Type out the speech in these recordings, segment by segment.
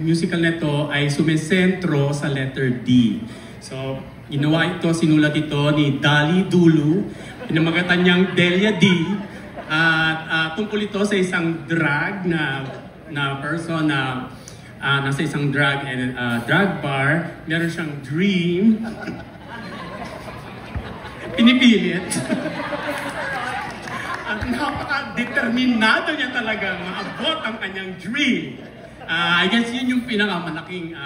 musical na to ay sumesentro sa letter D. So, ginawa ito, sinulat ito ni Dali Dulu, pinamagatan niyang Delia D. At tungkol ito sa isang drag na person na nasa isang drag bar. Meron siyang dream. Pinipilit. At napaka-determinado niya talaga maabot ang kanyang dream. I guess yun yung pinakamalaking,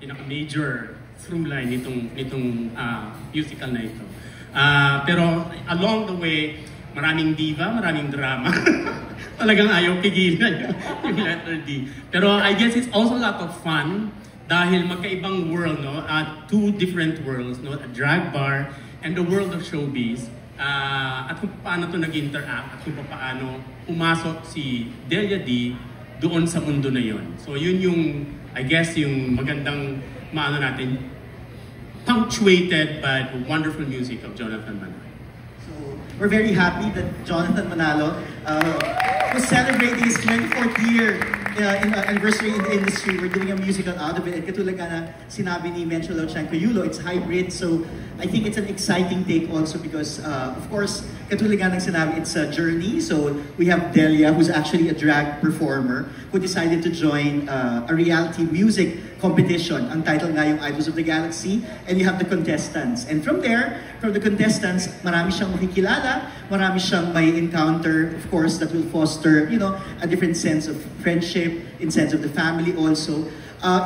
pinaka-major through line nitong musical na ito. Pero along the way, maraming diva, maraming drama. Talagang ayaw pigilan yung letter D. Pero I guess it's also a lot of fun dahil magkaibang world, no? Two different worlds, no? A drag bar and the world of showbiz. At kung paano ito nag-interact at kung paano pumasok si Delia D doon sa mundo na yon. So yun yung, I guess, yung magandang maano natin, punctuated by the wonderful music of Jonathan Manalo. So we're very happy that Jonathan Manalo was celebrating his 24th year anniversary in the industry. We're doing a musical out of it. And katulad ka na sinabi ni Mencho Lauchanco Yulo, it's hybrid. So I think it's an exciting take also because, of course, katulad ka ng sinabi, it's a journey. So we have Delia, who's actually a drag performer, who decided to join a reality music competition. Ang title nga yung Idols of the Galaxy. And you have the contestants. And from there, from the contestants, marami siyang makikilala, marami siyang may encounter, of course, that will foster, you know, a different sense of friendship, in sense of the family also.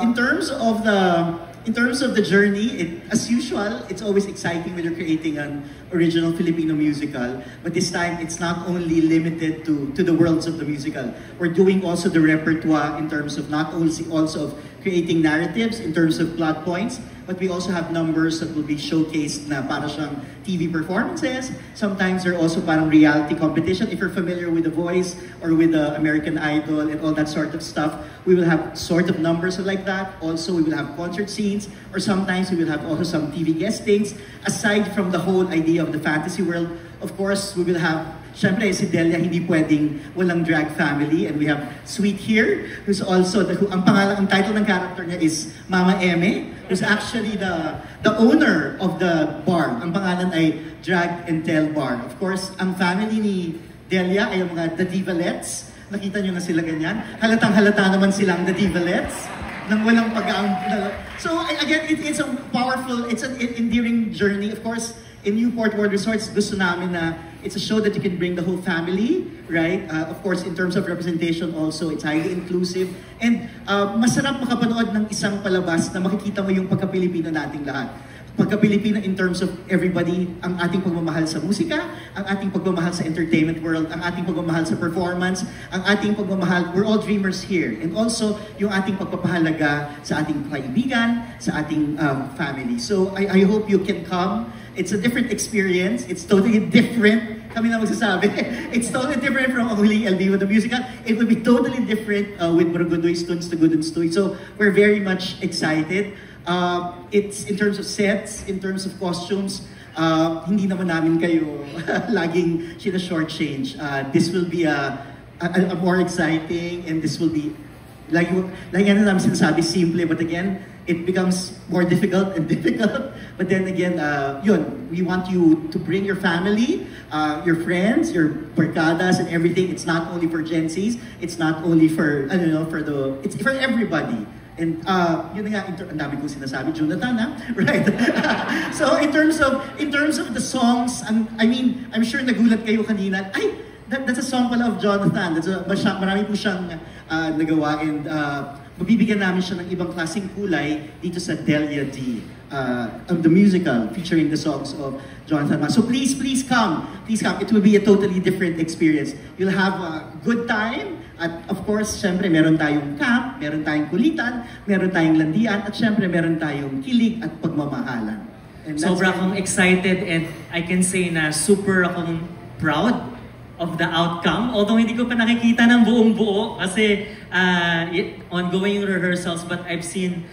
In terms of the journey, as usual, it's always exciting when you're creating an original Filipino musical. But this time, it's not only limited to the worlds of the musical. We're doing also the repertoire in terms of not only also of creating narratives, in terms of plot points, but we also have numbers that will be showcased na para siyang TV performances. Sometimes they're also parang reality competition. If you're familiar with The Voice or with the American Idol and all that sort of stuff, we will have sort of numbers like that. Also, we will have concert scenes, or sometimes we will have also some TV guestings. Aside from the whole idea of the fantasy world, of course, we will have, syempre si Delia hindi pwedeng walang drag family, and we have Sweet here, who's also, ang title ng character niya is Mama Eme, who's actually the owner of the bar. Ang pangalan ay Drag and Tell Bar. Of course, ang family ni Delia ay yung mga The Divalets. Nakita nyo na sila ganyan. Halatang-halata naman silang The Divalets. Nang walang So again, it's a powerful, it's an endearing journey. Of course, in Newport World Resorts, gusto namin na it's a show that you can bring the whole family, right? Of course, in terms of representation also, it's highly inclusive. And masarap makapanood ng isang palabas na makikita mo yung pagka-Pilipino nating lahat. Pagka-Pilipino in terms of everybody, ang ating pagmamahal sa musika, ang ating pagmamahal sa entertainment world, ang ating pagmamahal sa performance, ang ating pagmamahal, we're all dreamers here. And also, yung ating pagpapahalaga sa ating kaibigan, sa ating family. So, I hope you can come. It's a different experience. It's totally different. Kami na magsasabi. It's totally different from Huling LB with the musical. It will be totally different with Brugudoy Stuns to Gudun Stuy. So, we're very much excited. It's in terms of sets, in terms of costumes, hindi naman namin kayo laging short-change. This will be a more exciting, and this will be, like ano namin sinasabi, simple, but again, it becomes more difficult and difficult. But then again, yun, we want you to bring your family, your friends, your barkadas and everything. It's not only for Gen Zs, it's not only for, I don't know, it's for everybody. And yun nga, ang dami kong sinasabi, Jonathan, ha? Right? So in terms of the songs, I mean, I'm sure nagulat kayo kanina. Ay, that's a song pala of Jonathan. Marami po siyang nagawa, and mabibigyan namin siya ng ibang klaseng kulay dito sa Delia D, of the musical featuring the songs of Jonathan. So please come. Please come. It will be a totally different experience. You'll have a good time. At of course, syempre meron tayong camp, meron tayong kulitan, meron tayong landian, at syempre meron tayong kilig at pagmamahalan. Sobra akong excited, and I can say na super akong proud of the outcome. Although hindi ko pa nakikita ng buong buo kasi ongoing rehearsals, but I've seen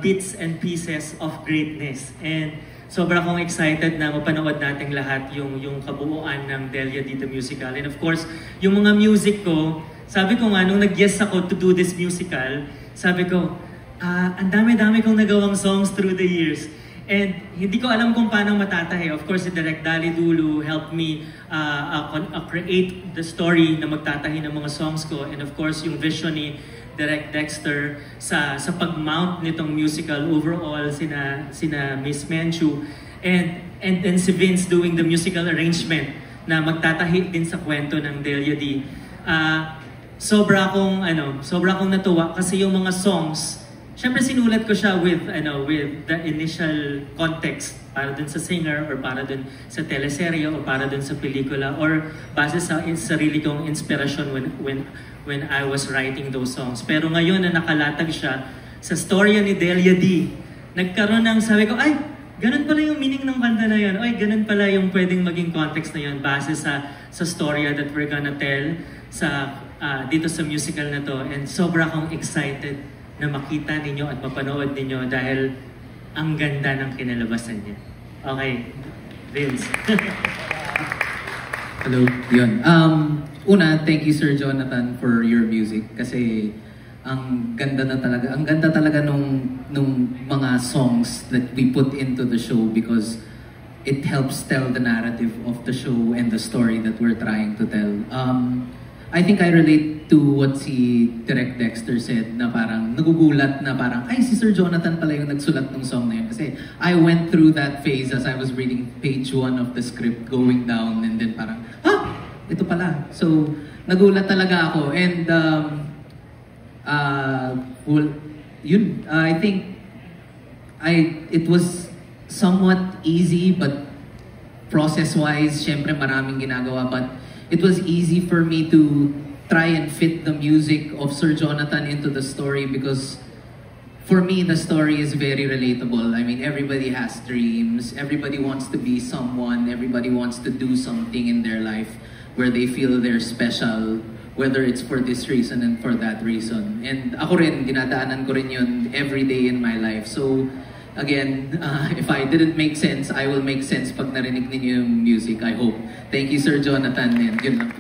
bits and pieces of greatness. And sobra akong excited na mapanood nating lahat yung kabuuan ng Delia D the Musical. And of course, yung mga music ko, Sabi ko nga, nung nag-yes ako to do this musical, sabi ko, ang dami-dami kong nagawang songs through the years. And hindi ko alam kung paano matatahi. Of course, si Direk Dali Dulu helped me create the story na magtatahi ng mga songs ko. And of course, yung vision ni Direk Dexter sa pag-mount nitong musical overall, sina Miss Menchu. And then si Vince doing the musical arrangement na magtatahi din sa kwento ng Delia D. Sobra akong natuwa kasi yung mga songs, syempre sinulat ko siya with the initial context para dun sa singer or para dun sa teleserye or para dun sa pelikula or base sa sarili kong inspirasyon when I was writing those songs. Pero ngayon na nakalatag siya sa storya ni Delia D, nagkaroon ng sabi ko, ay, ganun pala yung meaning ng kanta na yun. Ay, ganun pala yung pwedeng maging context na yun base sa storya that we're gonna tell dito sa musical na to. And sobra akong excited na makita ninyo at mapanood ninyo dahil ang ganda ng kinalabasan niya. Okay, Vince. Hello, yun. Una, thank you Sir Jonathan for your music kasi ang ganda talaga nung mga songs that we put into the show because it helps tell the narrative of the show and the story that we're trying to tell. I think I relate to what si Direk Dexter said na parang nagugulat na parang ay si Sir Jonathan pala yung nagsulat ng song na yun kasi I went through that phase as I was reading page 1 of the script going down and then parang ito pala. So nagulat talaga ako and I think it was somewhat easy but process-wise, syempre maraming ginagawa but it was easy for me to try and fit the music of Sir Jonathan into the story because for me the story is very relatable. I mean, everybody has dreams, everybody wants to be someone, everybody wants to do something in their life where they feel they're special, whether it's for this reason and for that reason. And ako rin, dinadaanan ko rin yun every day in my life. So again, if I didn't make sense, I will make sense pag narinig ninyo yung music, I hope. Thank you, Sir Jonathan, and yun lang.